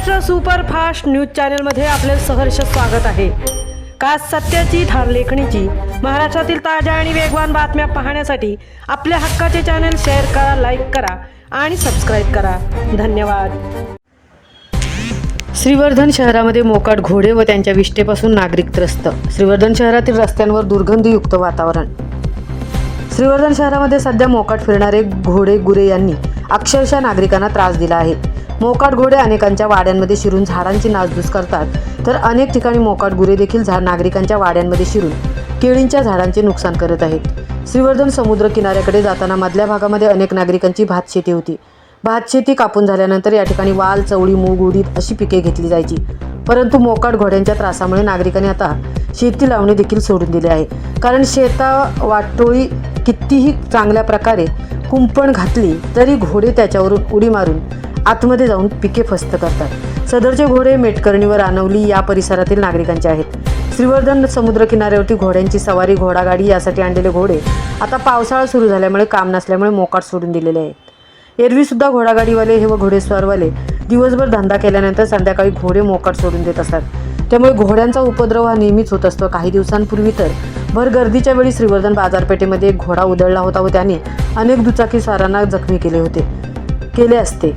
Maharashtra superfast news चॅनलमध्ये आपले सहर्ष स्वागत आहे। खास सत्याची ठार लेखणीची महाराष्ट्रातील ताज्या आणि वेगवान बातम्या पाहण्यासाठी आपल्या हक्काचे चॅनल शेअर करा, लाईक करा आणि सबस्क्राईब करा। धन्यवाद। श्रीवर्धन शहरामध्ये मोकाट घोडे व त्यांच्या विष्ठेपासून नागरिक त्रस्त। श्रीवर्धन शहरातील रस्त्यांवर दुर्गंधीयुक्त वातावरण। श्रीवर्धन शहरामध्ये सध्या मोकाट फिरणारे घोडे गुरे यांनी अक्षरशः नागरिकांना त्रास दिला आहे। मोकाट घोडे अनेकांच्या वाड्यांमध्ये शिरून झाडांची नासधूस करतात, तर अनेक ठिकाणी मोकाट गुरे देखील नागरिकांच्या वाड्यांमध्ये शिरून केळींच्या झाडांचे नुकसान करत आहेत। श्रीवर्धन समुद्र किनाऱ्याकडे जाताना मधल्या भागामध्ये अनेक नागरिकांची भातशेती होती। भातशेती कापून झाल्यानंतर या ठिकाणी वाल, चवळी, मूग, उडीद अशी पिके घेतली जायची, परंतु मोकाट घोड्यांच्या त्रासामुळे नागरिकांनी आता शेती लावणे देखील सोडून दिले आहे। कारण वाटोळी कितीही चांगल्या प्रकारे कुंपण घातली तरी घोडे त्याच्यावरून उडी मारून आतमध्ये जाऊन पिके फस्त करतात। सदरचे घोडे मेटकर्णी व रानवली या परिसरातील नागरिकांचे आहेत। श्रीवर्धन समुद्र किनाऱ्यावरती घोड्यांची सवारी, घोडागाडी यासाठी आणलेले घोडे आता पावसाळा सुरू झाल्यामुळे काम नसल्यामुळे मोकाट सोडून दिलेले आहेत। एरवी सुद्धा घोडागाडीवाले व घोडेस्वारवाले दिवसभर धंदा केल्यानंतर संध्याकाळी घोडे मोकाट सोडून देत असतात, त्यामुळे घोड्यांचा उपद्रव हा नेहमीच होत असतो। काही दिवसांपूर्वी तर भर गर्दीच्या वेळी श्रीवर्धन बाजारपेठेमध्ये एक घोडा उधळला होता व त्याने अनेक दुचाकीस्वारांना जखमी केले असते।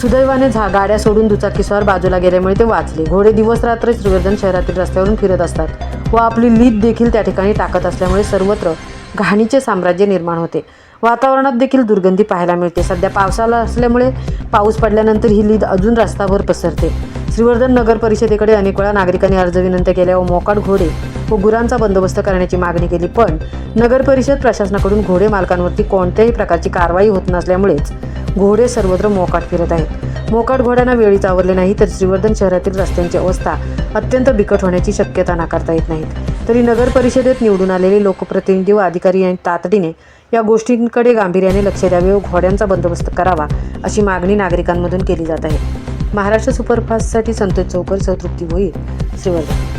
सुदैवाने गाड्या सोडून दुचाकीस्वार बाजूला गेल्यामुळे ते वाचले। घोडे दिवस रात्र श्रीवर्धन शहरातील रस्त्यावरून फिरत असतात व आपली लीद देखील त्या ठिकाणी टाकत असल्यामुळे सर्वत्र घाणीचे साम्राज्य निर्माण होते। वातावरणात देखील दुर्गंधी पाहायला मिळते। सध्या पावसाळा असल्यामुळे पाऊस पडल्यानंतर ही लीद अजून रस्त्यावर पसरते। श्रीवर्धन नगर परिषदेकडे अनेक वेळा नागरिकांनी अर्ज विनंती केल्या व मोकाट घोडे व गुरांचा बंदोबस्त करण्याची मागणी केली, पण नगर परिषद प्रशासनाकडून घोडे मालकांवरती कोणत्याही प्रकारची कारवाई होत नसल्यामुळेच घोडे सर्वत्र मोकाट फिरत आहेत। मोकाट घोड्यांना वेळीच आवरले नाही तर श्रीवर्धन शहरातील रस्त्यांची अवस्था अत्यंत बिकट होण्याची शक्यता नाकारता येत नाहीत। तरी नगर परिषदेत निवडून आलेले लोकप्रतिनिधी व अधिकारी यांनी तातडीने या गोष्टींकडे गांभीर्याने लक्ष द्यावे व घोड्यांचा बंदोबस्त करावा अशी मागणी नागरिकांमधून केली जात आहे। महाराष्ट्र सुपरफास्टसाठी संतोष चौकर, तृप्ती भोईर, श्रीवर्धन।